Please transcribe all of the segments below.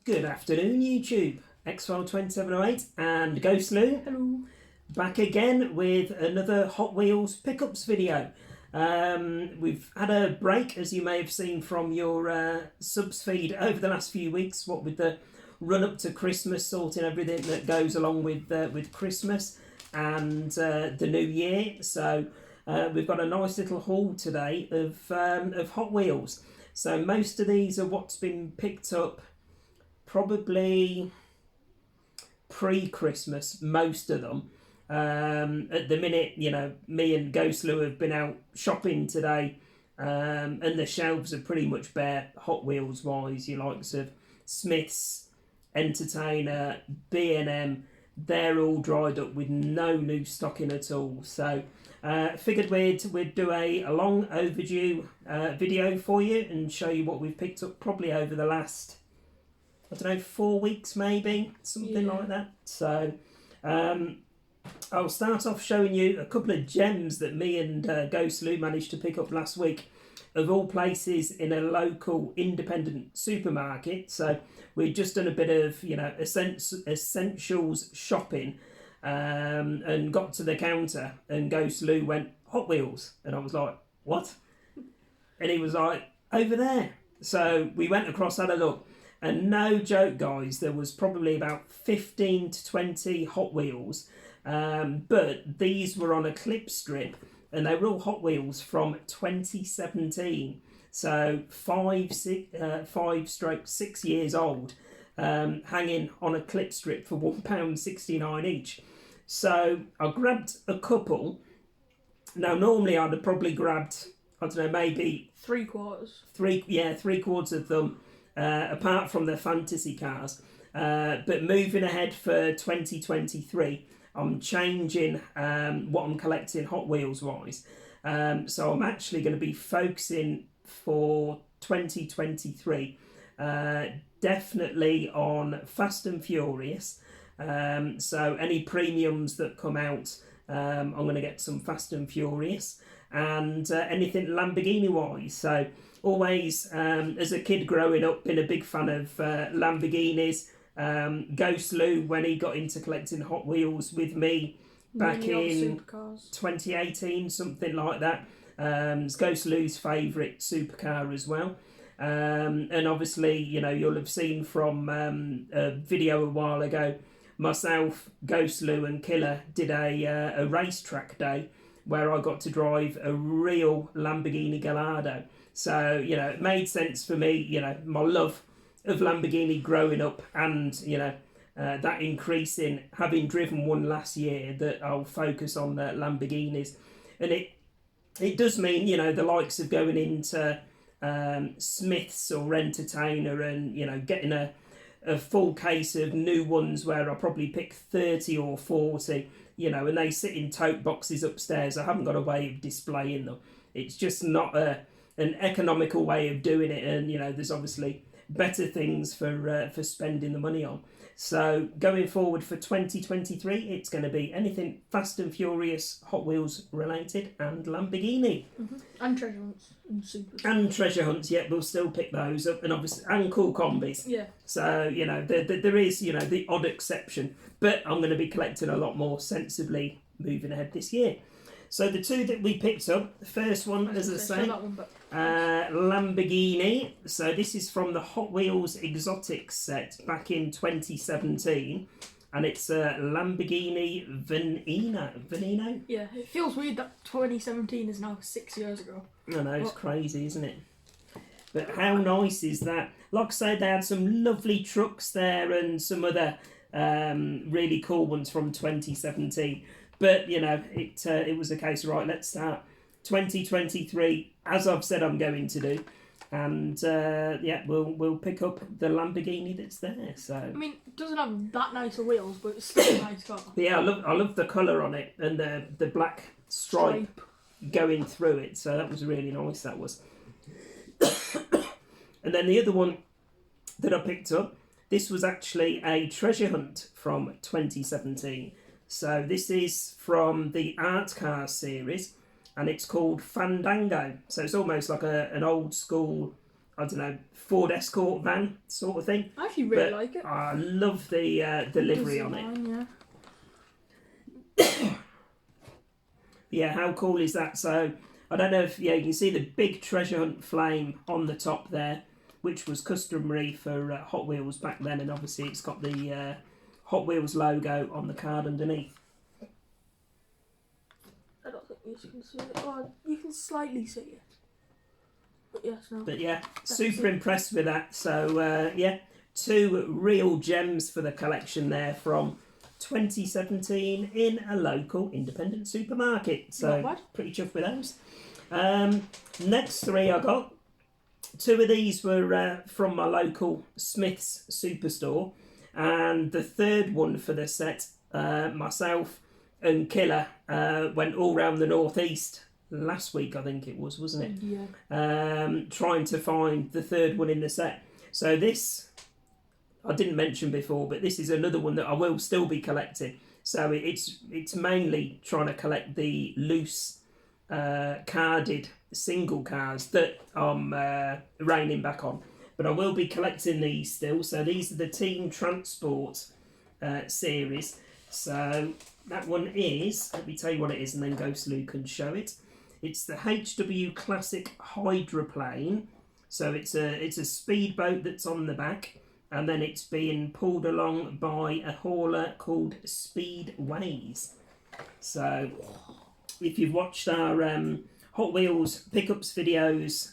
Good afternoon, YouTube. Xfile2708 and GhostLew. Hello. Back again with another Hot Wheels pickups video. We've had a break, as you may have seen from your subs feed over the last few weeks, what with the run up to Christmas, sorting everything that goes along with Christmas and the new year. So we've got a nice little haul today of Hot Wheels. So most of these are what's been picked up probably pre-Christmas, most of them. At the minute, you know, me and GhostLew have been out shopping today, and the shelves are pretty much bare Hot Wheels wise. Your likes of Smith's, Entertainer, B&M, they're all dried up with no new stock in at all. So figured we'd do a long overdue video for you and show you what we've picked up probably over the last, I don't know, 4 weeks maybe, something like that. So I'll start off showing you a couple of gems that me and GhostLew managed to pick up last week, of all places in a local independent supermarket. So we'd just done a bit of, you know, essentials shopping, and got to the counter and GhostLew went, Hot Wheels, and I was like, what? And he was like, over there. So we went across, had a look. And no joke, guys, there was probably about 15 to 20 Hot Wheels, but these were on a clip strip, and they were all Hot Wheels from 2017, so 5/6 years old, hanging on a clip strip for £1.69 each. So I grabbed a couple. Now normally I'd have probably grabbed, I don't know, maybe Three quarters of them. Apart from the fantasy cars, but moving ahead for 2023, I'm changing what I'm collecting Hot Wheels wise. So I'm actually going to be focusing for 2023 definitely on Fast and Furious. So any premiums that come out, I'm going to get some Fast and Furious, and anything Lamborghini wise. So always, as a kid growing up, been a big fan of Lamborghinis. GhostLew, when he got into collecting Hot Wheels with me back in 2018, something like that. It's GhostLew's favourite supercar as well. And obviously, you know, you'll have seen from a video a while ago, myself, GhostLew and Killer did a racetrack day where I got to drive a real Lamborghini Gallardo. So, you know, it made sense for me, you know, my love of Lamborghini growing up, and, you know, that increasing, having driven one last year, that I'll focus on the Lamborghinis. And it does mean, you know, the likes of going into Smith's or Entertainer and, you know, getting a full case of new ones where I probably pick 30 or 40, you know, and they sit in tote boxes upstairs. I haven't got a way of displaying them. It's just not an economical way of doing it, and, you know, there's obviously better things for spending the money on. So going forward for 2023, it's going to be anything Fast and Furious, Hot Wheels related, and Lamborghini. And treasure hunts and supers. And treasure hunts, yeah, we'll still pick those up, and obviously, and cool combis. Yeah. So, you know, there is, you know, the odd exception, but I'm going to be collecting a lot more sensibly moving ahead this year. So the two that we picked up, the first one, as I say, Lamborghini. So this is from the Hot Wheels Exotics set back in 2017, and it's a Lamborghini Veneno. Yeah, it feels weird that 2017 is now 6 years ago. I know, it's crazy, isn't it? But how nice is that? Like I say, they had some lovely trucks there and some other really cool ones from 2017. But, you know, it was a case of, right, let's start 2023, as I've said I'm going to do. And, yeah, we'll pick up the Lamborghini that's there. So I mean, it doesn't have that nice of wheels, but it's still a nice car. Yeah, I love the colour on it and the black stripe going through it. So that was really nice, that was. And then the other one that I picked up, this was actually a treasure hunt from 2017. So this is from the Art Cars series, and it's called Fandango. So it's almost like an old school I don't know, Ford Escort van sort of thing. I actually really But like it. I love the livery on it. Design, Yeah, how cool is that? So I don't know if you can see the big treasure hunt flame on the top there, which was customary for Hot Wheels back then, and obviously it's got the Hot Wheels logo on the card underneath. I don't think you can see it. Oh, you can slightly see it. But yes, no. But yeah, super impressed with that. So yeah, 2 real gems for the collection there from 2017 in a local independent supermarket. So pretty chuffed with those. Next 3 I got. 2 of these were from my local Smith's superstore, and the third one for the set, myself and Killer went all round the northeast last week, I think it was, wasn't it? Yeah. Trying to find the third one in the set. So this, I didn't mention before, but this is another one that I will still be collecting. So it's mainly trying to collect the loose carded single cars that I'm reining back on. But I will be collecting these still. So these are the Team Transport series. So that one is, let me tell you what it is, and then GhostLew can show it. It's the HW Classic Hydroplane. So it's a speedboat that's on the back, and then it's being pulled along by a hauler called Speedways. So if you've watched our Hot Wheels pickups videos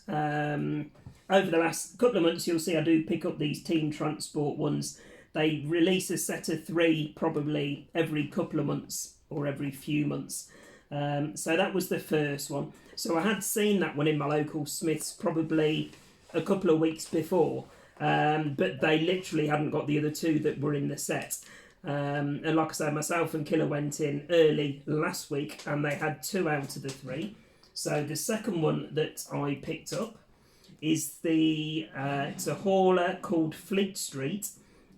over the last couple of months, you'll see I do pick up these Team Transport ones. They release a set of 3 probably every couple of months or every few months. So that was the first one. So I had seen that one in my local Smith's probably a couple of weeks before, but they literally hadn't got the other 2 that were in the set. And like I said, myself and Killer went in early last week, and they had 2 out of the 3. So the second one that I picked up is it's a hauler called Fleet Street,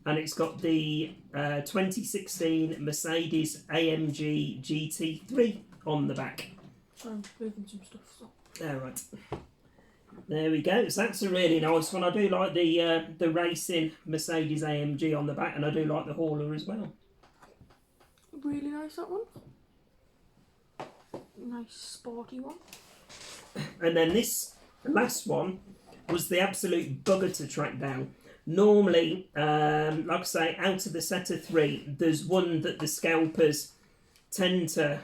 and it's got the 2016 Mercedes AMG GT3 on the back. So I'm moving some stuff. So. Right. There we go. So that's a really nice one. I do like the racing Mercedes AMG on the back, and I do like the hauler as well. Really nice, that one. Nice sporty one. And then this last one was the absolute bugger to track down. Normally, like I say, out of the set of 3, there's one that the scalpers tend to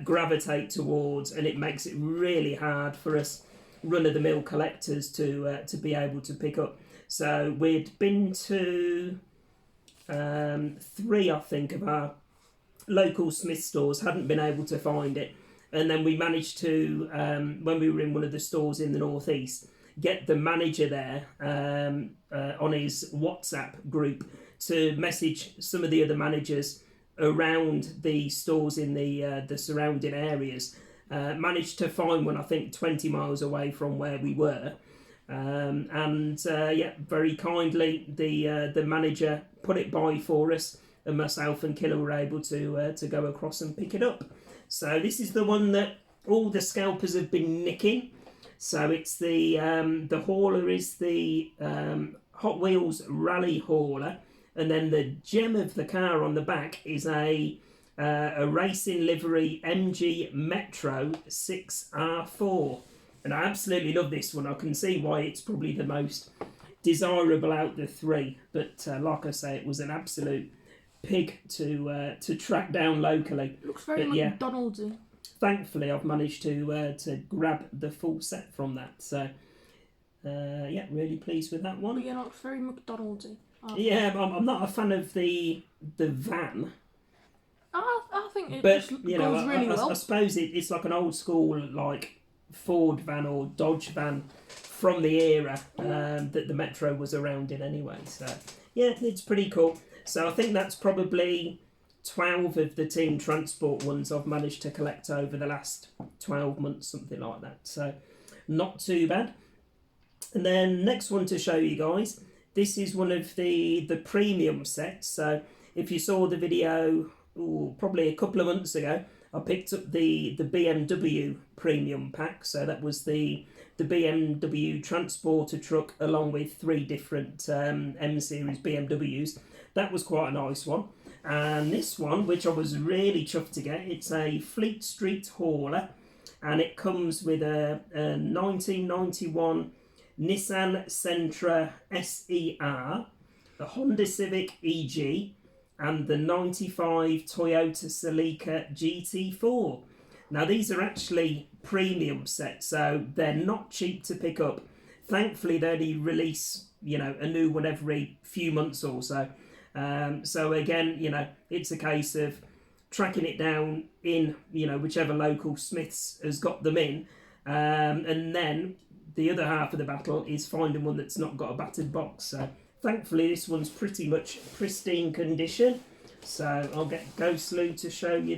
gravitate towards, and it makes it really hard for us run-of-the-mill collectors to be able to pick up. So we'd been to 3, I think, of our local Smith stores, hadn't been able to find it, and then we managed to, when we were in one of the stores in the northeast, get the manager there on his WhatsApp group to message some of the other managers around the stores in the surrounding areas. Managed to find one, I think, 20 miles away from where we were, and yeah, very kindly the manager put it by for us, and myself and Killer were able to go across and pick it up. So this is the one that all the scalpers have been nicking. So it's the hauler is the Hot Wheels Rally hauler, and then the gem of the car on the back is a racing livery MG Metro 6R4, and I absolutely love this one. I can see why it's probably the most desirable out the 3, but like I say, it was an absolute pig to track down locally. It looks very McDonald's-y. Thankfully, I've managed to grab the full set from that. So, yeah, really pleased with that one. But yeah, it looks very McDonald's-y. Yeah, I'm not a fan of the van. I think it But, just you goes know, really well. I suppose it's like an old school like Ford van or Dodge van from the era that the Metro was around in anyway. So, yeah, it's pretty cool. So I think that's probably 12 of the Team Transport ones I've managed to collect over the last 12 months, something like that. So not too bad. And then next one to show you guys, this is one of the premium sets. So if you saw the video probably a couple of months ago, I picked up the BMW premium pack. So that was the the BMW Transporter truck along with 3 different M series BMWs. That was quite a nice one. And this one, which I was really chuffed to get, it's a Fleet Street hauler, and it comes with a 1991 Nissan Sentra SER, a Honda Civic EG, and the 95 Toyota Celica GT4. Now these are actually premium sets, so they're not cheap to pick up. Thankfully they only release, you know, a new one every few months or so. So again, you know, it's a case of tracking it down in, you know, whichever local Smiths has got them in, and then the other half of the battle is finding one that's not got a battered box. So thankfully this one's pretty much pristine condition. So I'll get GhostLew to show you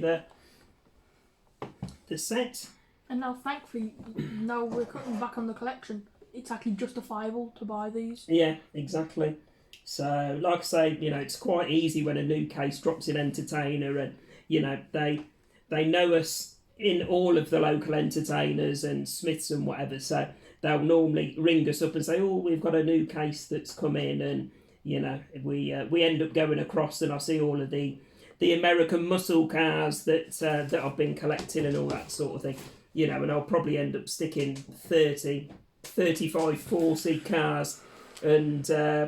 the set. And now, thankfully, now we're cutting back on the collection. It's actually justifiable to buy these. Yeah, exactly. So, like I say, you know, it's quite easy when a new case drops in Entertainer, and you know they know us in all of the local entertainers and Smiths and whatever. So they'll normally ring us up and say, "Oh, we've got a new case that's come in," and you know we end up going across, and I see all of the American muscle cars that I've been collecting and all that sort of thing. You know, and I'll probably end up sticking 30, 35, 40 cars, and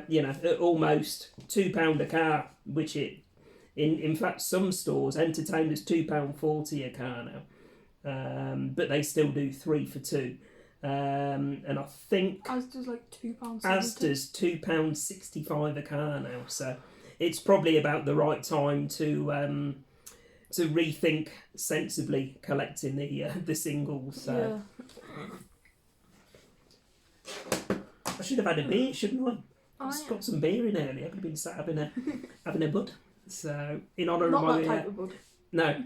you know, at almost £2 a car, which in fact some stores Entertainers £2.40 a car now, but they still do 3 for 2, and I think Asda's like £2.70. Asda's £2.65 a car now, so it's probably about the right time to rethink sensibly collecting the singles. So. Yeah. I should have had a beer, shouldn't I? Oh, Just yeah. got some beer in earlier. I could have been sat having a bud. So in honour Not of my that type of bud. no,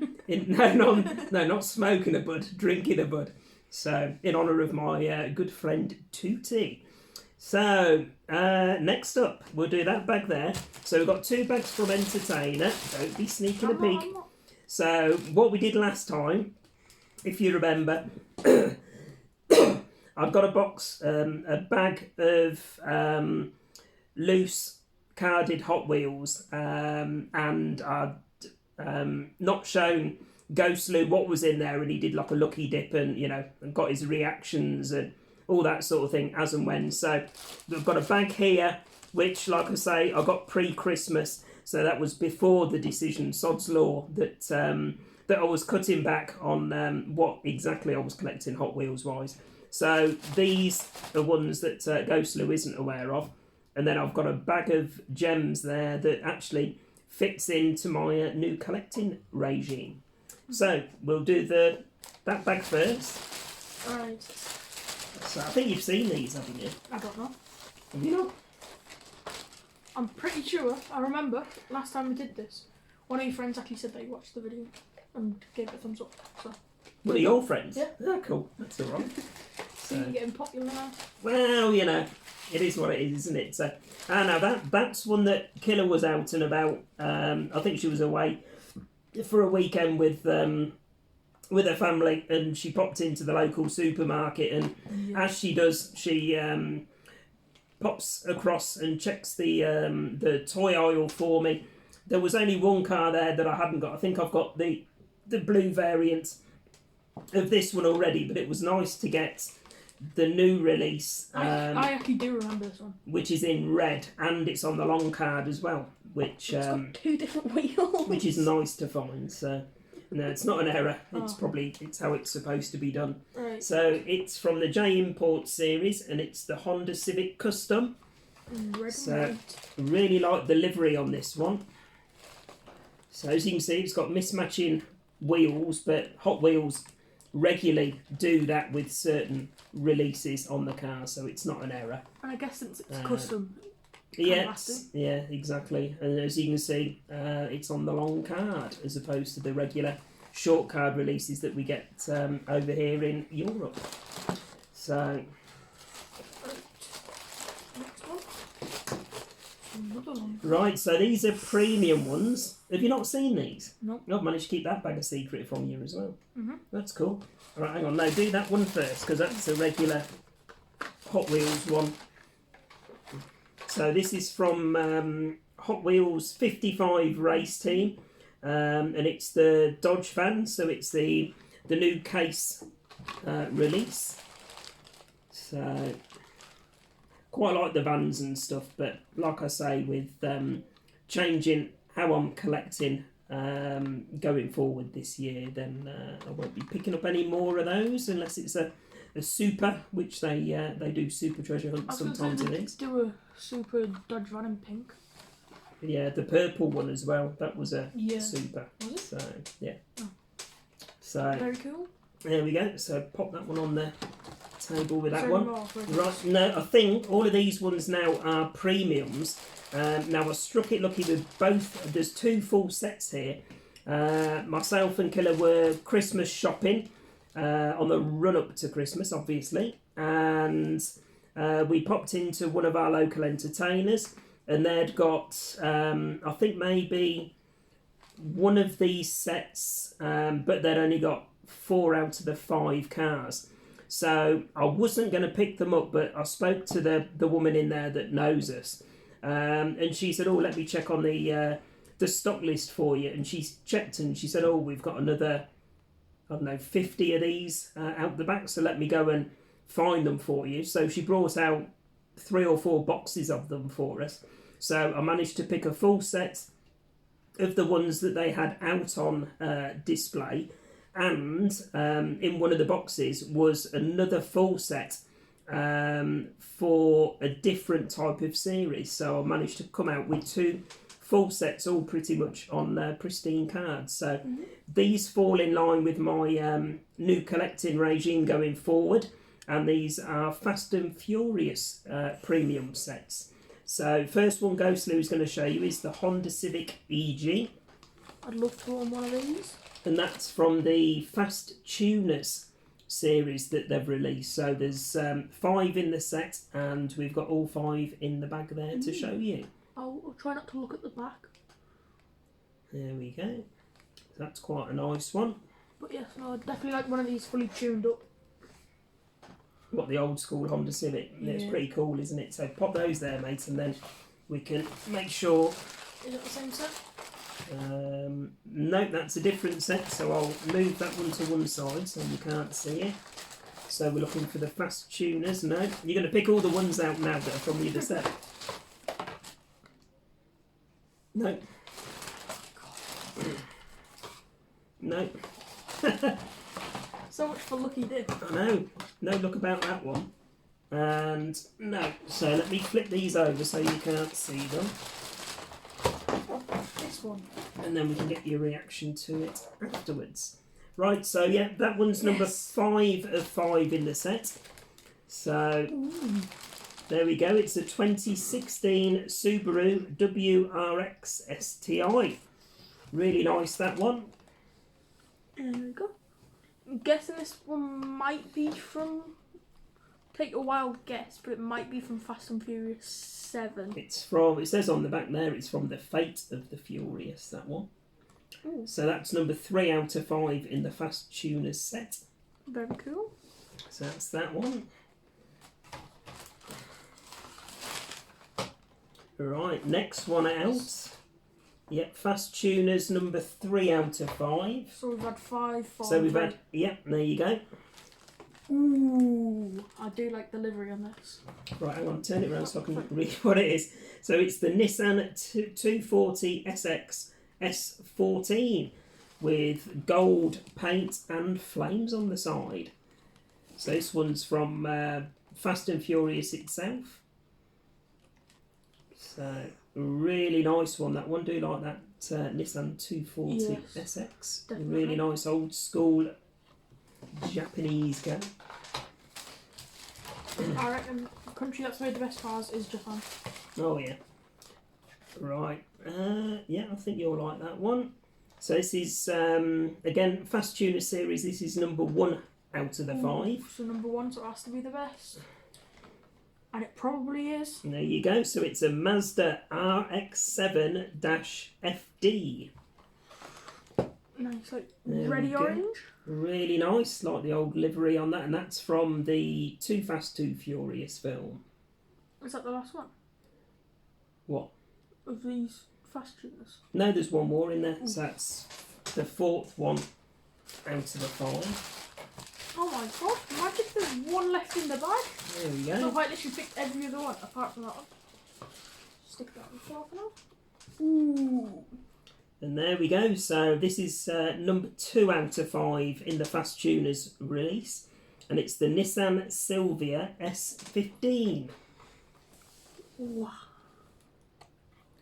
not smoking a bud, drinking a bud. So in honour of my good friend Tootie. So next up, we'll do that bag there. So we've got 2 bags from Entertainer. Don't be sneaking a peek. So what we did last time, if you remember, I've got a box, a bag of loose carded Hot Wheels, and I'd not shown GhostLew what was in there, and he did like a lucky dip, and you know, and got his reactions and all that sort of thing as and when. So we've got a bag here, which, like I say, I got pre-Christmas, so that was before the decision, Sod's Law, that I was cutting back on what exactly I was collecting Hot Wheels wise. So these are ones that GhostLew isn't aware of, and then I've got a bag of gems there that actually fits into my new collecting regime. So we'll do that bag first. Alright. So I think you've seen these, haven't you? I don't know. Have you not? I'm pretty sure. I remember last time we did this, one of your friends actually said they watched the video and gave it a thumbs up. So. One of your friends? Yeah. Oh, cool. That's all right. So you're getting popular now. Well, you know, it is what it is, isn't it? So, now that's one that Killer was out and about. I think she was away for a weekend with her family, and she popped into the local supermarket, and as she does, she pops across and checks the toy aisle for me. There was only one car there that I hadn't got. I think I've got the blue variant of this one already, but it was nice to get the new release. I actually do remember this one. Which is in red, and it's on the long card as well, which it's got 2 different wheels. Which is nice to find. So no, it's not an error. It's how it's supposed to be done. Right. So it's from the J Import series, and it's the Honda Civic Custom. Red so and white. really like the livery on this one. So as you can see, it's got mismatching wheels, but Hot Wheels regularly do that with certain releases on the car, so it's not an error. And I guess since it's custom, yeah, exactly. And as you can see, it's on the long card as opposed to the regular short card releases that we get over here in Europe. So next one. Another one. right, so these are premium ones. Have you not seen these? Nope. I've managed to keep that bag a secret from you as well. Mm-hmm. That's cool. All right, hang on. No, do that one first, because that's a regular Hot Wheels one. So this is from Hot Wheels 55 race team, and it's the Dodge van. So it's the new case release. So quite like the vans and stuff, but like I say, with changing how I'm collecting going forward this year, then I won't be picking up any more of those unless it's a super, which they do super treasure hunts sometimes in these. Do a super Dodge van in pink. Yeah, the purple one as well. That was a super. Was it? So yeah. Oh. So Very cool. there we go. So pop that one on the table with that Sorry, one. more, Right. No, I think all of these ones now are premiums. Now I struck it lucky with both. There's 2 full sets here. Myself and Killer were Christmas shopping on the run up to Christmas, obviously, and we popped into one of our local entertainers, and they'd got I think maybe one of these sets, but they'd only got 4 out of the 5 cars. So I wasn't going to pick them up, but I spoke to the woman in there that knows us, and she said, "Oh, let me check on the stock list for you." And she checked and she said, "Oh, we've got another, I don't know, 50 of these out the back, so let me go and find them for you." So she brought out 3 or 4 boxes of them for us. So I managed to pick a full set of the ones that they had out on display. And in one of the boxes was another full set for a different type of series. So I managed to come out with 2 full sets, all pretty much on pristine cards. So these fall in line with my new collecting regime going forward. And these are Fast and Furious premium sets. So first one GhostLew is going to show you is the Honda Civic EG. I'd love to own one of these. And that's from the Fast Tuners series that they've released. So there's 5 in the set, and we've got all 5 in the bag there to show you. I'll try not to look at the back. There we go. That's quite a nice one. But yes, no, I'd definitely like one of these fully tuned up. What, the old school Honda Civic? Yeah. It's pretty cool, isn't it? So pop those there, mate, and then we can make sure. Is it the same set? No, that's a different set, so I'll move that one to one side so you can't see it. So we're looking for the Fast Tuners. No, you're going to pick all the ones out now that are from the other set. No. No. So much for lucky dip. I know. No look about that one. And no. So let me flip these over so you can't see them. This one. And then we can get your reaction to it afterwards. Right, so yeah, that one's number 5 of 5 in the set. So there we go. It's a 2016 Subaru WRX STI. Really nice, that one. There we go. I'm guessing this one might be from... Take a wild guess, but it might be from Fast and Furious 7. It's from, it says on the back there, it's from the Fate of the Furious, that one. Ooh. So that's number 3 out of 5 in the Fast Tuners set. Very cool. So that's that one. Right, next one out. Yep, Fast Tuners number 3 out of 5. So we've had 5, 5. So we've had, yep, there you go. Ooh, I do like the livery on this. Right, hang on, turn it around so I can read what it is. So it's the Nissan 240 SX S14 with gold paint and flames on the side. So this one's from Fast and Furious itself. So really nice one. That one, do like that Nissan 240 SX. Definitely. Really nice old school Japanese car. I reckon the country that's made the best cars is Japan. Oh yeah. Right. Yeah, I think you'll like that one. So this is again Fast Tuner series. This is number 1 out of the 5. So number 1, so it has to be the best. And it probably is. And there you go. So it's a Mazda RX-7-FD. Nice, like There we ready go. orange. Really nice, like the old livery on that, and that's from the Too Fast, Too Furious film. Is that the last one What? of these fast tuners? No, there's one more in there, so that's the 4th one out of the 5. Oh my god, imagine there's one left in the bag. There we So go. I literally picked every other one apart from that one. Stick that on the floor for now. Ooh. And there we go. So this is number 2 out of 5 in the Fast Tuners release, and it's the Nissan Silvia S15, Wow.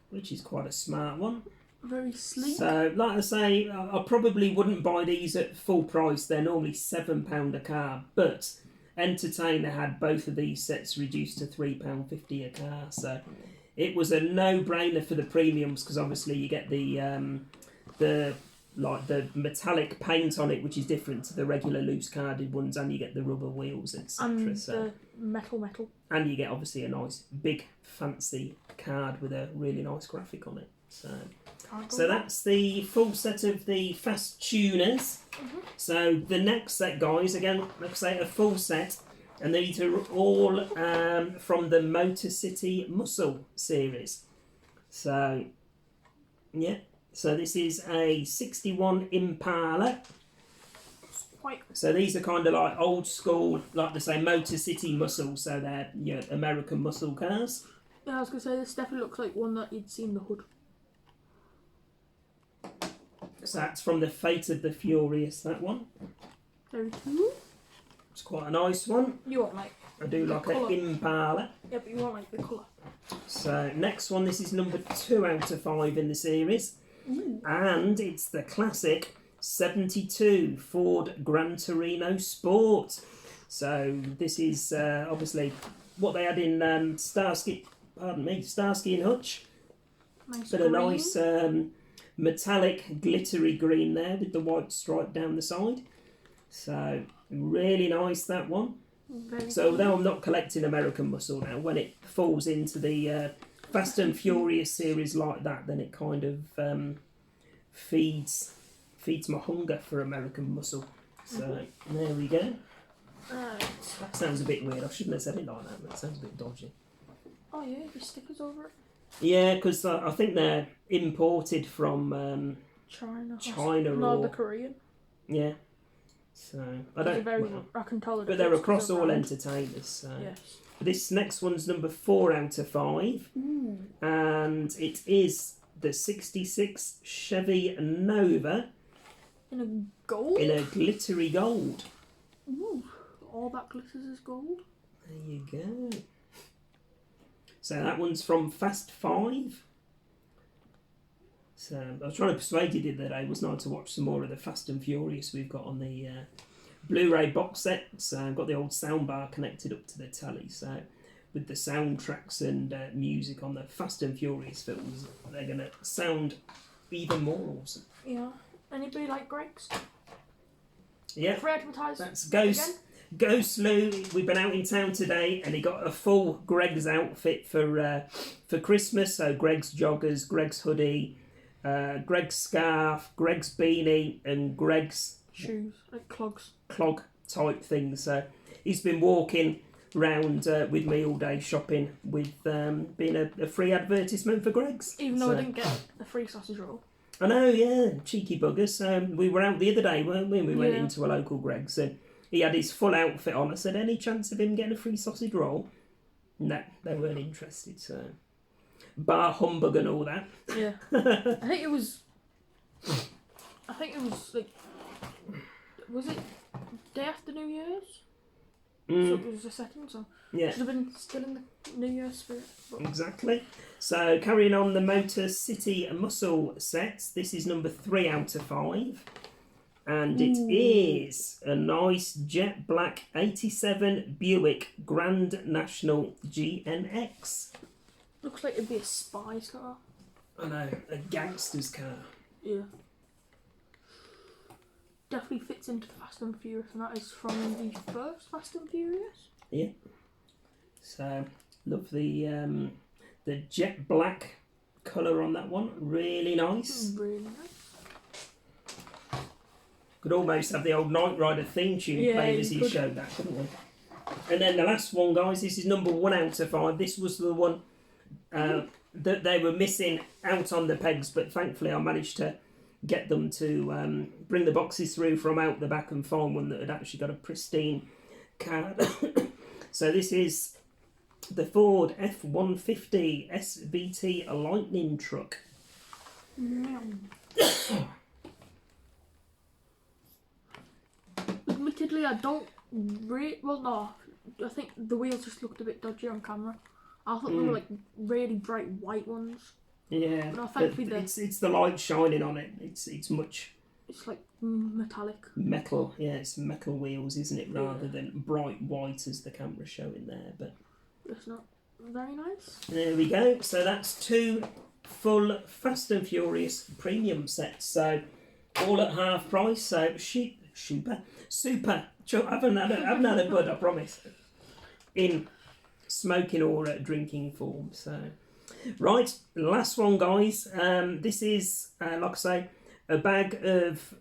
which is quite a smart one. Very sleek. So, like I say, I probably wouldn't buy these at full price. They're normally £7 a car, but Entertainer had both of these sets reduced to £3.50 a car. So it was a no-brainer for the premiums, because obviously you get the metallic paint on it, which is different to the regular loose carded ones, and you get the rubber wheels, etc. and So, the metal. and you get obviously a nice big fancy card with a really nice graphic on it. So that's the full set of the Fast Tuners. So the next set, guys, again, like I say, a full set, and these are all from the Motor City Muscle series. So, yeah, so this is a 61 Impala. Quite. So these are kind of like old school, like they say, Motor City Muscle, so they're American muscle cars. Yeah, I was going to say, this definitely looks like one that you'd see in the hood. So that's from the Fate of the Furious, that one. Very cool. It's quite a nice one. You want like I do the like colour. an Impala. Yeah, but you want like the colour. So next one, this is number 2 out of 5 in the series. Ooh. And it's the classic 72 Ford Gran Torino Sport. So this is obviously what they had in Starsky and Hutch. Nice But a green. nice metallic glittery green there with the white stripe down the side. So really nice, that one. Very So although I'm not collecting American Muscle now, when it falls into the Fast and Furious series like that, then it kind of feeds my hunger for American Muscle. So there we go. Right. That sounds a bit weird. I shouldn't have said it like that. That sounds a bit dodgy. Oh yeah, your stickers over it. Yeah, because I think they're imported from China No, or the Korean. yeah. So I They're don't. very, well, I can tell the but they're difference across 'cause they're all round. entertainers. So. Yes. This next one's number 4 out of 5, and it is the '66 Chevy Nova In a gold. in a glittery gold. Ooh, all that glitters is gold. There you go. So that one's from Fast 5. So I was trying to persuade you the other day, wasn't I, to watch some more of the Fast and Furious we've got on the Blu-ray box set. So I've got the old soundbar connected up to the telly. So with the soundtracks and music on the Fast and Furious films, they're going to sound even more awesome. Yeah. Anybody like Greg's? Yeah, Free advertising. that's GhostLew. We've been out in town today, and he got a full Greg's outfit for Christmas. So Greg's joggers, Greg's hoodie, Greg's scarf, Greg's beanie, and Greg's Shoes, like clogs. clog type thing. So he's been walking round with me all day shopping, with being a free advertisement for Greg's. Even though I So- didn't get the free sausage roll. I know, yeah, cheeky buggers. We were out the other day, weren't we? We went Yeah. into a local Greg's, and he had his full outfit on. I said, any chance of him getting a free sausage roll? No, they weren't interested. So, bar humbug and all that. Yeah. I think it was like, was it day after New Year's? So it was the second, so Yeah, should have been still in the New Year spirit. But exactly. So carrying on the Motor City Muscle sets, this is number 3 out of 5. And it is a nice jet black 87 Buick Grand National GNX. looks like it'd be a spy's car. I know, a gangster's car. Yeah. Definitely fits into Fast and Furious, and that is from the first Fast and Furious. Yeah. So love the jet black colour on that one. Really nice. Really nice. Could almost have the old Knight Rider theme tune played as he showed that, couldn't we? And then the last one, guys, this is number 1 out of 5. This was the one that they were missing out on the pegs, but thankfully I managed to get them to bring the boxes through from out the back and find one that had actually got a pristine card. So this is the Ford F-150 SVT Lightning Truck. Admittedly, I don't well, no. I think the wheels just looked a bit dodgy on camera. I thought they were like really bright white ones. Yeah, but it's the light shining on it. It's much. It's like metallic. Metal, yeah, it's metal wheels, isn't it? Rather than bright white as the camera's showing there, but it's not very nice. There we go. So that's 2 full Fast and Furious premium sets. So all at half price. So super. I haven't had a bud, I promise. In smoking or drinking form. So right, last one, guys. This is like I say, a bag of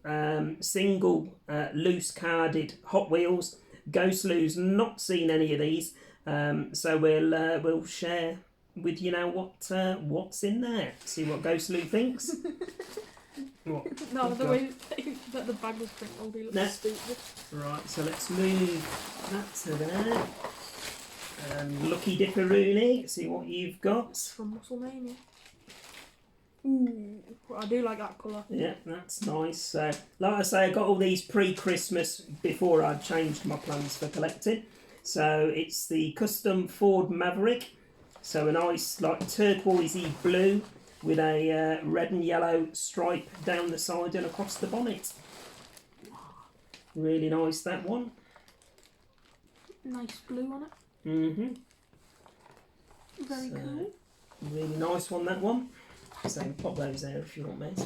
single loose carded Hot Wheels. GhostLew's not seen any of these, so we'll share with you now what's in there. See what GhostLew thinks. What? No, the way that the bag was printed will be looking stupid. Right, so let's move that to there. Lucky Dipperoonie, see what you've got. From Musclemania. Ooh, I do like that colour. Yeah, that's nice. So, like I say, I got all these pre-Christmas before I'd changed my plans for collecting. So it's the custom Ford Maverick. So a nice like turquoisey blue with a red and yellow stripe down the side and across the bonnet. Really nice, that one. Nice blue on it. Mm-hmm. Very cool. Really nice one, that one. So pop those there if you want, mate.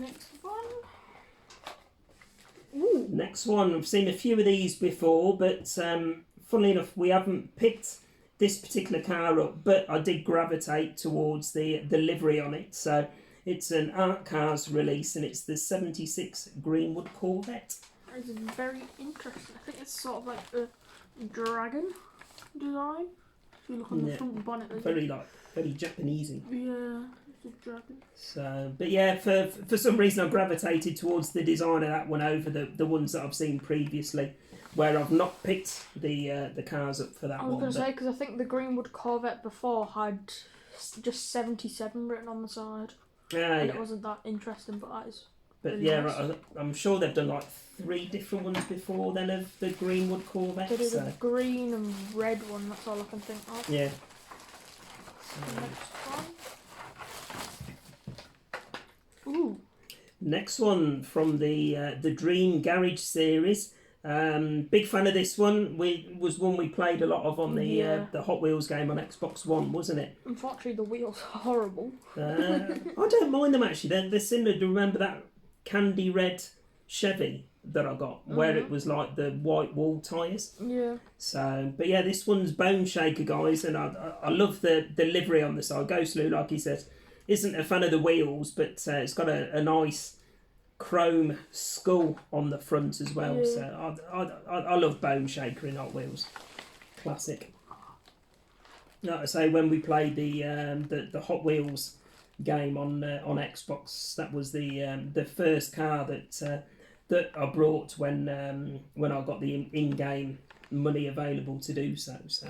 Next one. Ooh. Next one. I've seen a few of these before, but funnily enough, we haven't picked this particular car up, but I did gravitate towards the livery on it. So it's an Art Cars release, and it's the 76 Greenwood Corvette. It's very interesting. I think it's sort of like a dragon design. If you look on the front bonnet, very Japanesey. Yeah, it's a dragon. So, but yeah, for some reason I gravitated towards the design of that one over the ones that I've seen previously, where I've not picked the cars up for that one. I was going to say, because I think the Greenwood Corvette before had just 77 written on the side. And it wasn't that interesting, but that is. But really yeah, nice. I'm sure they've done like 3 different ones before then of the Greenwood Corvette. They did a green and red one, that's all I can think of. Yeah. The next one. Ooh. Next one from the Dream Garage series. Big fan of this one. Was one we played a lot of on the Hot Wheels game on Xbox One, wasn't it? Unfortunately, the wheels are horrible. I don't mind them actually. They're similar. Do you remember that candy red Chevy that I got, where it was like the white wall tyres? Yeah. So, but yeah, this one's Bone Shaker, guys, and I love the livery on the side. GhostLew, like he says, isn't a fan of the wheels, but it's got a nice chrome skull on the front as well. Yeah. So I love Bone Shaker in Hot Wheels. Classic. Like I say, when we played the Hot Wheels game on Xbox, that was the first car that I brought when I got the in-game money available to do so. So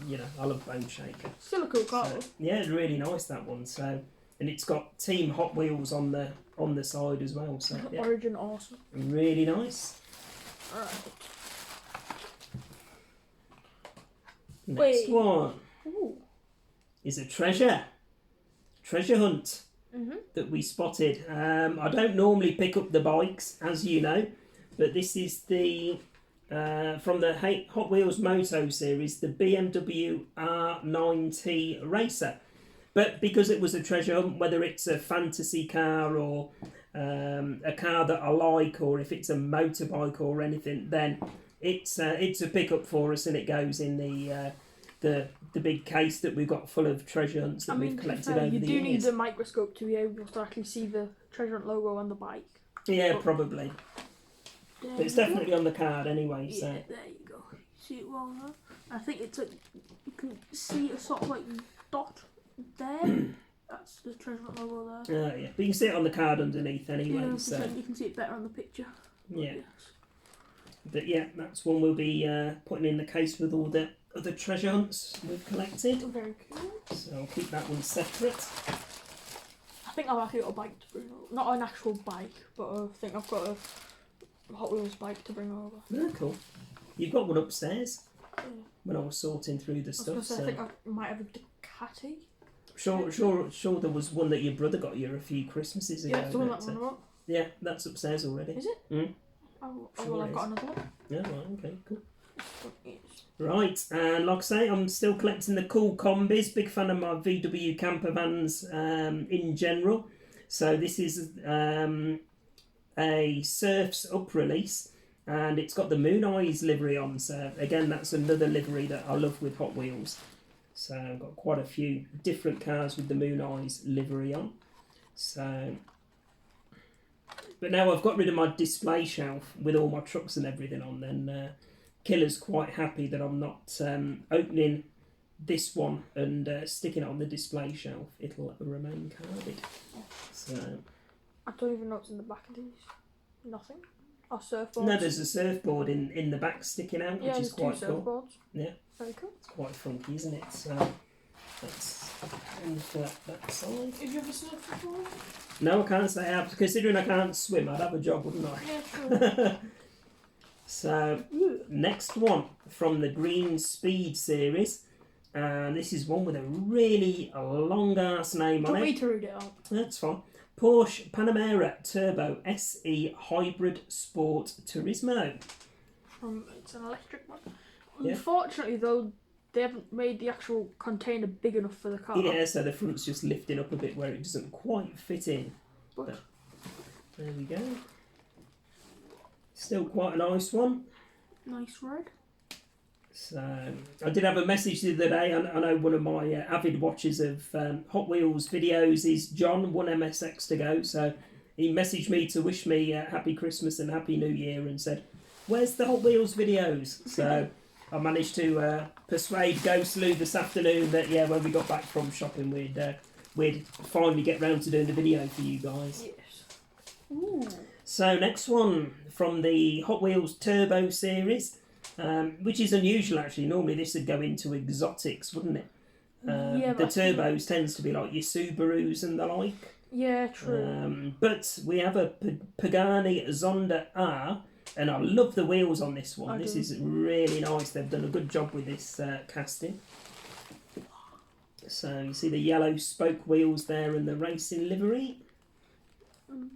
you know, I love Bone Shaker. Still a cool car. So, yeah, it's really nice, that one. So, and it's got Team Hot Wheels on the side as well. So yeah. Origin awesome. Really nice. Alright. Next one is a treasure hunt that we spotted. I don't normally pick up the bikes, as you know, but this is the from the Hot Wheels Moto series, the BMW R9T Racer. But because it was a treasure hunt, whether it's a fantasy car or a car that I like, or if it's a motorbike or anything, then it's a pickup for us, and it goes in the the big case that we've got full of treasure hunts that we've collected over you the do years. need a microscope to be able to actually see the treasure hunt logo on the bike. Yeah, probably. But it's definitely on the card anyway. Yeah, So there you go. See it well now. I think it's a. You can see a sort of like dot there. That's the treasure hunt logo there. yeah, but you can see it on the card underneath anyway. Yeah, so you can see it better on the picture. yeah. Yes. But yeah, that's one we'll be putting in the case with all the other treasure hunts we've collected. Very cool. So I'll keep that one separate. I think I've actually got a bike to bring over. Not an actual bike, but I think I've got a Hot Wheels bike to bring over. Yeah, cool. You've got one upstairs Yeah. when I was sorting through the stuff. I think I might have a Ducati. Sure, there was one that your brother got you a few Christmases ago. Yeah, it's the one that one up. Yeah, that's upstairs already. Is it? Mm. Oh, Sure well, I've is. got another one. Yeah, right, okay, cool. Yes. Right, and like I say, I'm still collecting the cool combis. Big fan of my VW camper vans in general. So this is a Surf's Up release, and it's got the Moon Eyes livery on. So again, that's another livery that I love with Hot Wheels. So I've got quite a few different cars with the Moon Eyes livery on. So, but now I've got rid of my display shelf with all my trucks and everything on, then Killer's quite happy that I'm not opening this one and sticking it on the display shelf. It'll remain carded. So I don't even know what's in the back of these. Nothing. Or surfboards. no, there's a surfboard in the back sticking out, yeah, which is quite two cool. surfboards. Yeah. Very cool. It's quite funky, isn't it? So that's on that side. Have you ever surfed before? No, I can't say I have. Considering I can't swim, I'd have a job, wouldn't I? Yeah, sure. So, next one from the Green Speed series. This is one with a really long ass name Do on you want me it. to read it out? That's fine. Porsche Panamera Turbo SE Hybrid Sport Turismo. It's an electric one. Yeah. Unfortunately, though, they haven't made the actual container big enough for the car. Yeah, so the front's just lifting up a bit where it doesn't quite fit in. But There we go. Still quite a nice one. nice red. So I did have a message the other day. I know one of my avid watchers of Hot Wheels videos is John, one MSX to go. So he messaged me to wish me Happy Christmas and Happy New Year and said, "Where's the Hot Wheels videos?" So I managed to persuade GhostLew this afternoon that when we got back from shopping, we'd finally get round to doing the video for you guys. Yes. Ooh. So next one from the Hot Wheels Turbo series, which is unusual actually. Normally this would go into exotics, wouldn't it? Yeah, the but I think- turbos tends to be like your Subarus and the like. Yeah, true. But we have a Pagani Zonda R, and I love the wheels on this one. This is really nice. They've done a good job with this casting. So you see the yellow spoke wheels there and the racing livery.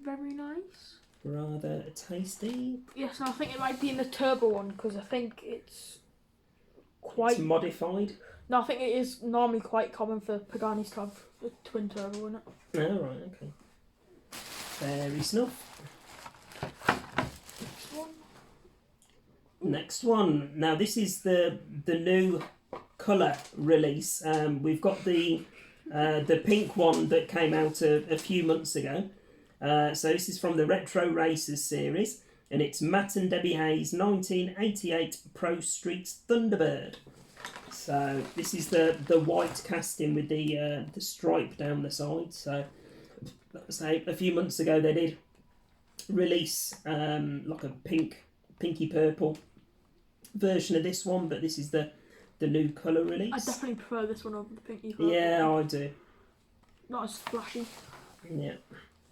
Very nice. Rather tasty. Yes, and I think it might be in the turbo one because I think it's quite. It's modified. No, I think it is normally quite common for Paganis to have a twin turbo in it. Oh, right, okay. Fairy snuff. This one. Next one. Now this is the new colour release. We've got the pink one that came out a few months ago. So this is from the Retro Racers series, and it's Matt and Debbie Hayes 1988 Pro Streets Thunderbird. So this is the white casting with the stripe down the side. So let's say a few months ago they did release like a pinky purple version of this one, but this is the new colour release. I definitely prefer this one over the pinky purple. Yeah, I do. Not as flashy. Yeah.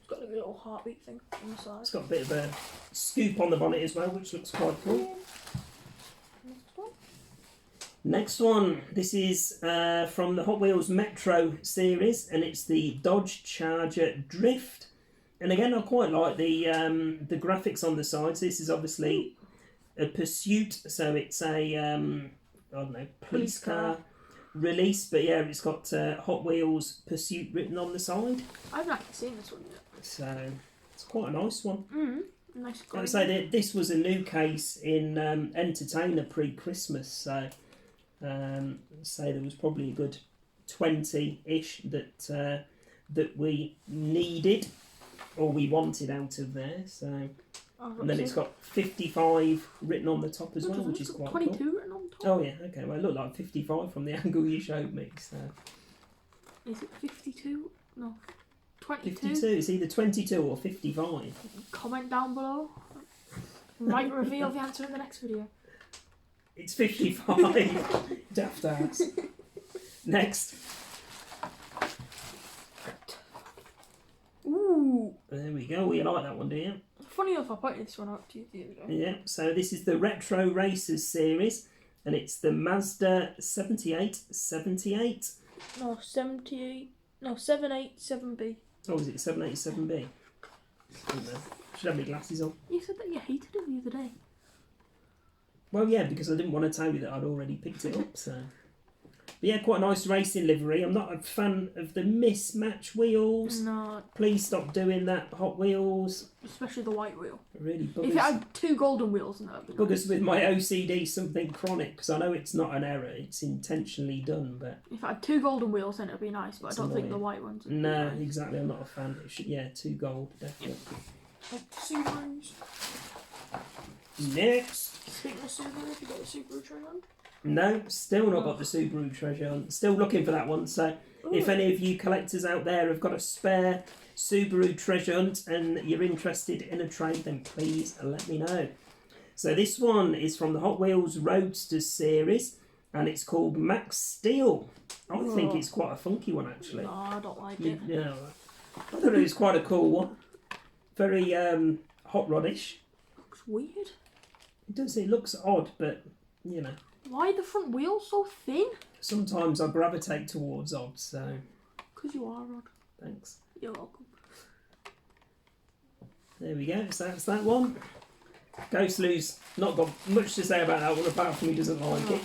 It's got like a little heartbeat thing on the side. It's got a bit of a scoop on the bonnet as well, which looks quite cool. Next one. Next one, this is from the Hot Wheels Metro series, and it's the Dodge Charger Drift. And again, I quite like the graphics on the sides. This is obviously a Pursuit, so it's a I don't know, police car release. But yeah, it's got Hot Wheels Pursuit written on the side. I haven't actually seen this one yet. So it's quite a nice one. Nice. I would say that this was a new case in Entertainer pre-Christmas, so say there was probably a good 20-ish that we needed or we wanted out of there. So, and then it's got 55 written on the top as well, which is quite 22 cool. written on the top. Oh yeah, okay. Well, it looked like 55 from the angle you showed me. So. Is it 52? No, 22. 52. It's either 22 or 55. Comment down below. Might reveal the answer in the next video. It's 55. Daft ass. Next. Ooh. There we go. You like that one, do you? Funny enough, I pointed this one out to you the other day. Yeah. So this is the Retro Racers series, and it's the Mazda 7878. No, 78. No, 787B. Oh, is it 787B? Should have my glasses on. You said that you hated it the other day. Well, yeah, because I didn't want to tell you that I'd already picked it up. So, but yeah, quite a nice racing livery. I'm not a fan of the mismatch wheels. No. Please stop doing that, Hot Wheels. Especially the white wheel. It really buggers. If it had 2 golden wheels in that, Buggers with my OCD something chronic, because I know it's not an error, it's intentionally done, but... If it had 2 golden wheels, then it'd be nice, but I don't think the white ones would be No, nice. exactly, I'm not a fan. It should, yeah, 2 gold, definitely. Subarus. Next! Speaking of Subaru, have you got the Subaru treasure hunt? No, still not got the Subaru treasure hunt. Still looking for that one, so if any of you collectors out there have got a spare Subaru treasure hunt and you're interested in a trade, then please let me know. So this one is from the Hot Wheels Roadsters series, and it's called Max Steel. I think it's quite a funky one, actually. No, I don't like it. Yeah, I thought it was quite a cool one. Very hot rodish. Looks weird. It does. It looks odd, but you know. Why are the front wheels so thin? Sometimes I gravitate towards odd, so. Because you are odd. Thanks. You're welcome. There we go. So that's that one. GhostLew's not got much to say about that one, apart from he doesn't like it.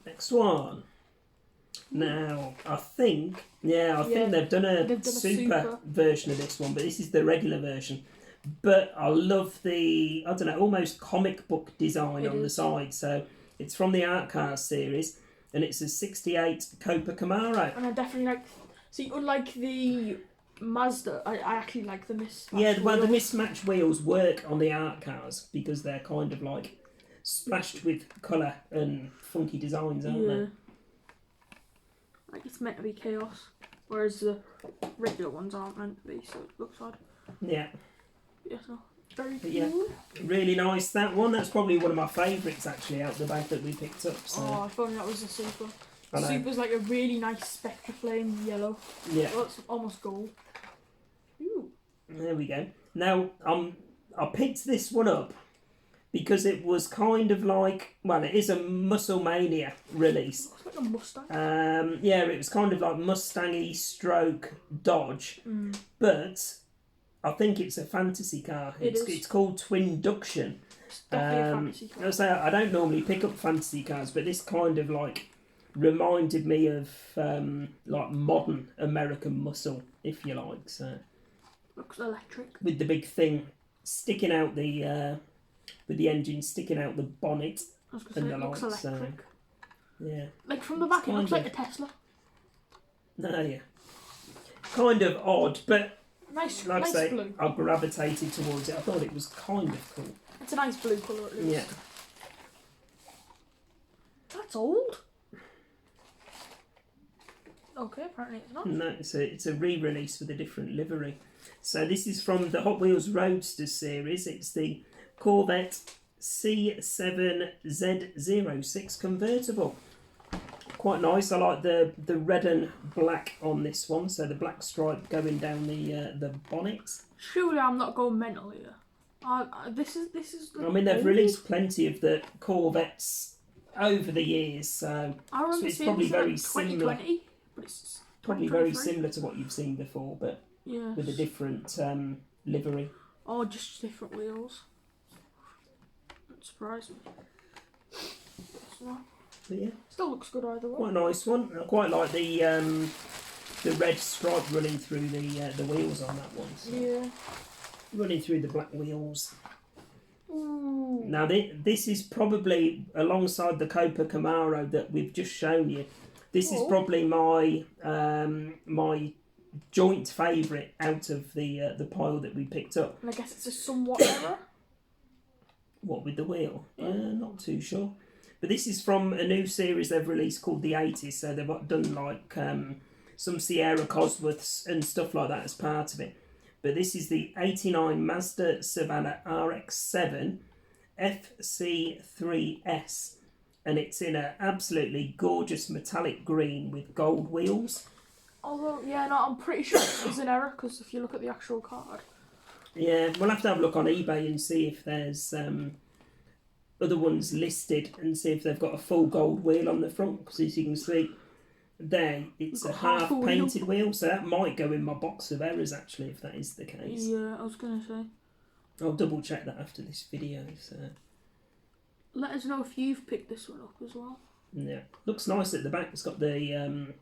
Next one. Now, I think they've done a super version of this one, but this is the regular version. But I love the, I don't know, almost comic book design on the side. So it's from the Art Cars series, and it's a 68 Copa Camaro. And I definitely like, see, unlike the Mazda, I actually like the mismatch. Yeah, well, the wheels. mismatch wheels work on the Art Cars because they're kind of like splashed with colour and funky designs, aren't they? Like it's meant to be chaos, whereas the regular ones aren't meant to be, so it looks odd. Yeah. Yes, no. Very cool. Yeah, really nice that one. That's probably one of my favourites actually out the bag that we picked up. So. Oh, I thought that was the Super. I The know. Super's like a really nice spectre flame yellow. Yeah. Well, it's almost gold. Ooh. There we go. Now, I picked this one up because it was kind of like, well, it is a Muscle Mania release. Looks like a Mustang. Yeah, it was kind of like Mustang-y stroke Dodge, but I think it's a fantasy car. It's called Twinduction. It's definitely a fantasy car. I say I don't normally pick up fantasy cars, but this kind of like reminded me of like modern American muscle, if you like. So Looks electric. with the big thing sticking out the with the engine sticking out the bonnet. I was going to say, it looks electric. Yeah. Like from the back, it looks like a Tesla. No, yeah. Kind of odd, but Nice, like nice I say, blue. I gravitated towards it. I thought it was kind of cool. It's a nice blue colour, at least. Yeah. That's old. Okay, apparently it's not. No, it's a re-release with a different livery. So this is from the Hot Wheels Roadsters series. It's the Corvette C7Z06 convertible. Quite nice. I like the red and black on this one. So the black stripe going down the bonnet. Surely I'm not going mental here. This is. I mean, they've old. released plenty of the Corvettes over the years, so I remember it's seeing probably this in, very like, similar. 2020, but it's Probably very 2023. similar to what you've seen before, but Yeah. with a different livery. Or just different wheels. That surprised me. So, But yeah, still looks good either way. quite a nice one. I quite like the red stripe running through the wheels on that one. So Yeah. running through the black wheels. Ooh. Now this is probably, alongside the Copa Camaro that we've just shown you, this is probably my my joint favourite out of the pile that we picked up. And I guess it's a somewhat error. What, with the wheel? Not too sure. But this is from a new series they've released called the 80s, so they've done like some Sierra Cosworths and stuff like that as part of it. But this is the 89 Mazda Savannah RX-7 FC3S, and it's in an absolutely gorgeous metallic green with gold wheels. Although, yeah, no, I'm pretty sure it's an error, because if you look at the actual card... Yeah, we'll have to have a look on eBay and see if there's other ones listed and see if they've got a full gold wheel on the front, because as you can see there, it's a half painted wheel, so that might go in my box of errors actually, if that is the case. Yeah, I was going to say. I'll double check that after this video. So let us know if you've picked this one up as well. Yeah, looks nice at the back. It's got the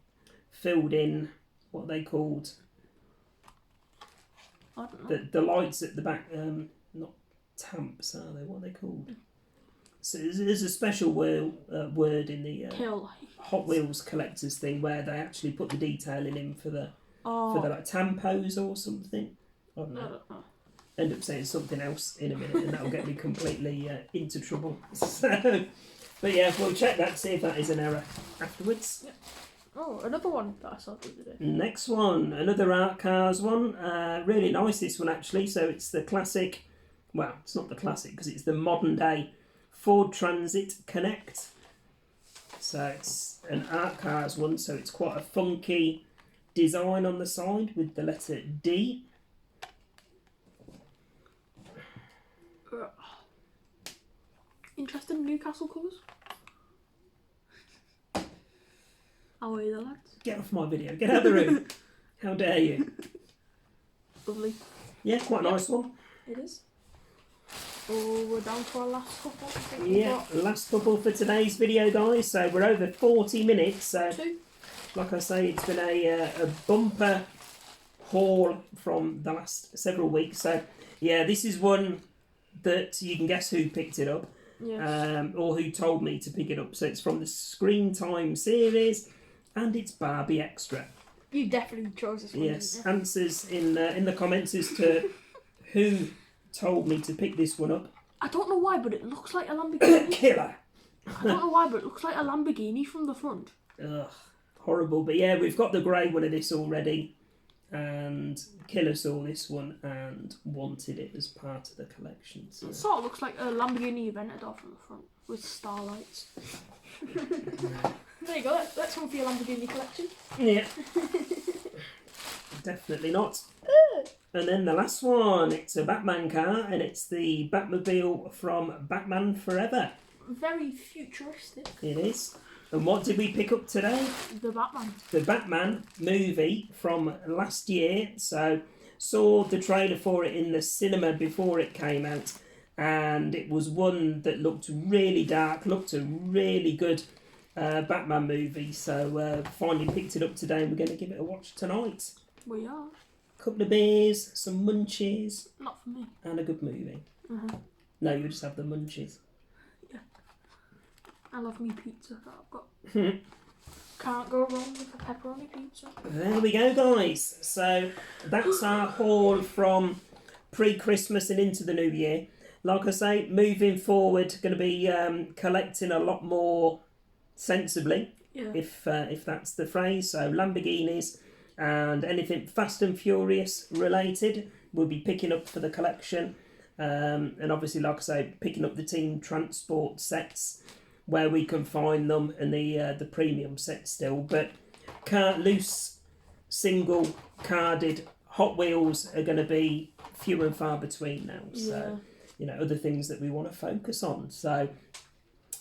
filled in, what are they called? I don't know. The lights at the back, not tamps, are they? What are they called? So there's a special word in the Hot Wheels collectors thing where they actually put the detailing in for the like tampos or something. I don't know. End up saying something else in a minute, and that'll get me completely into trouble. So, but yeah, we'll check that, see if that is an error afterwards. Yeah. Oh, another one that I saw the other day. Next one, another Art Cars one. Really nice, this one actually. So it's the classic, well, it's not the classic because it's the modern day Ford Transit Connect. So it's an Art Cars one, so it's quite a funky design on the side with the letter D. Interesting Newcastle colours. How are you, the lads? Get off my video, get out of the room. How dare you? Lovely. Yeah, quite a nice one. It is. Oh, we're down to our last couple. Yeah, last couple for today's video, guys. So we're over 40 minutes. So, like I say, it's been a bumper haul from the last several weeks. So, yeah, this is one that you can guess who picked it up. Yes. Or who told me to pick it up. So it's from the Screen Time series, and it's Barbie Extra. You definitely chose this one. Yes, answers in the comments as to who told me to pick this one up. I don't know why, but it looks like a Lamborghini. Killer. I don't know why, but it looks like a Lamborghini from the front. Ugh, horrible. But yeah, we've got the grey one of this already, and Killer saw this one and wanted it as part of the collection. So. It sort of looks like a Lamborghini Aventador from the front with starlights. There you go. That's one for your Lamborghini collection. Yeah. Definitely not. And then the last one, it's a Batman car, and it's the Batmobile from Batman Forever. Very futuristic. It is. And what did we pick up today? The Batman. The Batman movie from last year. So, saw the trailer for it in the cinema before it came out, and it was one that looked really dark, looked a really good Batman movie. So, finally picked it up today, and we're going to give it a watch tonight. We are. Couple of beers, some munchies. Not for me. And a good movie. Uh-huh. No, you just have the munchies. Yeah. I love me pizza that I've got. Can't go wrong with a pepperoni pizza. There we go, guys. So that's our haul from pre-Christmas and into the new year. Like I say, moving forward, going to be collecting a lot more sensibly, if that's the phrase. So Lamborghinis and anything Fast and Furious related, we'll be picking up for the collection. And obviously, like I say, picking up the Team Transport sets where we can find them, and the premium set still. But loose, single, carded Hot Wheels are going to be few and far between now. So, other things that we want to focus on. So,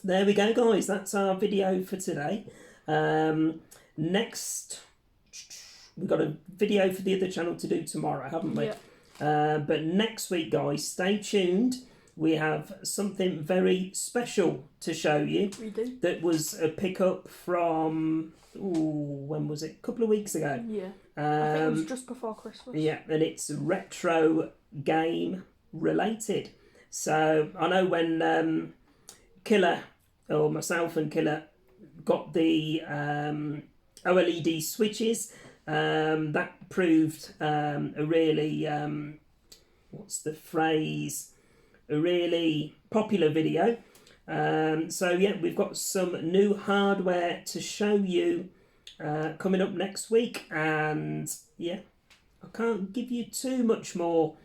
there we go, guys. That's our video for today. Next, we've got a video for the other channel to do tomorrow, haven't we? Yeah. But next week, guys, stay tuned. We have something very special to show you. We do. That was a pickup from, when was it? A couple of weeks ago. Yeah. I think it was just before Christmas. Yeah, and it's retro game related. So I know when Killer, or myself and Killer, got the OLED switches, that proved a really, what's the phrase, a really popular video. So yeah, we've got some new hardware to show you coming up next week, and yeah, I can't give you too much more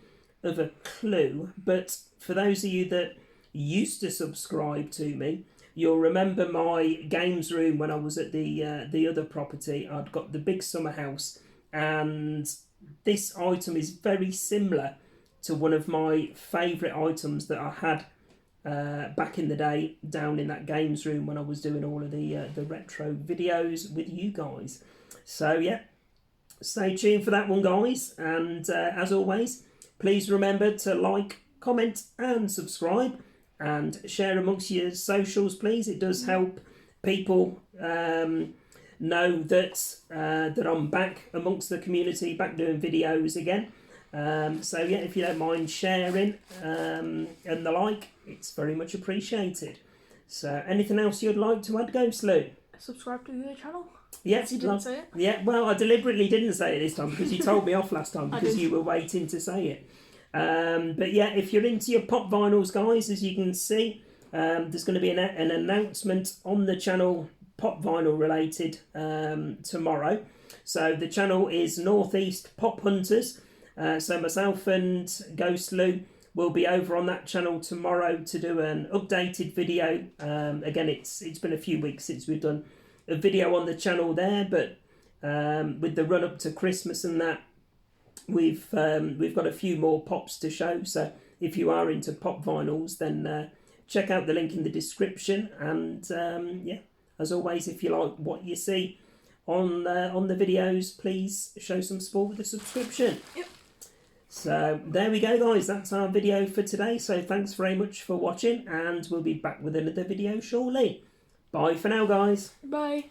of a clue, but for those of you that used to subscribe to me, you'll remember my games room when I was at the other property. I'd got the big summer house, and this item is very similar to one of my favourite items that I had back in the day down in that games room when I was doing all of the retro videos with you guys. So yeah, stay tuned for that one, guys, and as always, please remember to like, comment and subscribe, and share amongst your socials, please. It does help people know that that I'm back amongst the community, back doing videos again. So yeah, if you don't mind sharing and the like, it's very much appreciated. So anything else you'd like to add, GhostLew? Subscribe to the channel. Yes, You didn't say it. Yeah, well, I deliberately didn't say it this time because you told me off last time because you were waiting to say it. But yeah, if you're into your pop vinyls, guys, as you can see, there's going to be an announcement on the channel, pop vinyl related, tomorrow. So the channel is Northeast Pop Hunters. So myself and GhostLew will be over on that channel tomorrow to do an updated video. Again, it's been a few weeks since we've done a video on the channel there, but with the run up to Christmas and that, we've got a few more pops to show. So if you are into pop vinyls, then check out the link in the description. And yeah, as always, if you like what you see on the videos, please show some support with a subscription. Yep. So there we go, guys. That's our video for today. So thanks very much for watching, and we'll be back with another video shortly. Bye for now, guys. Bye.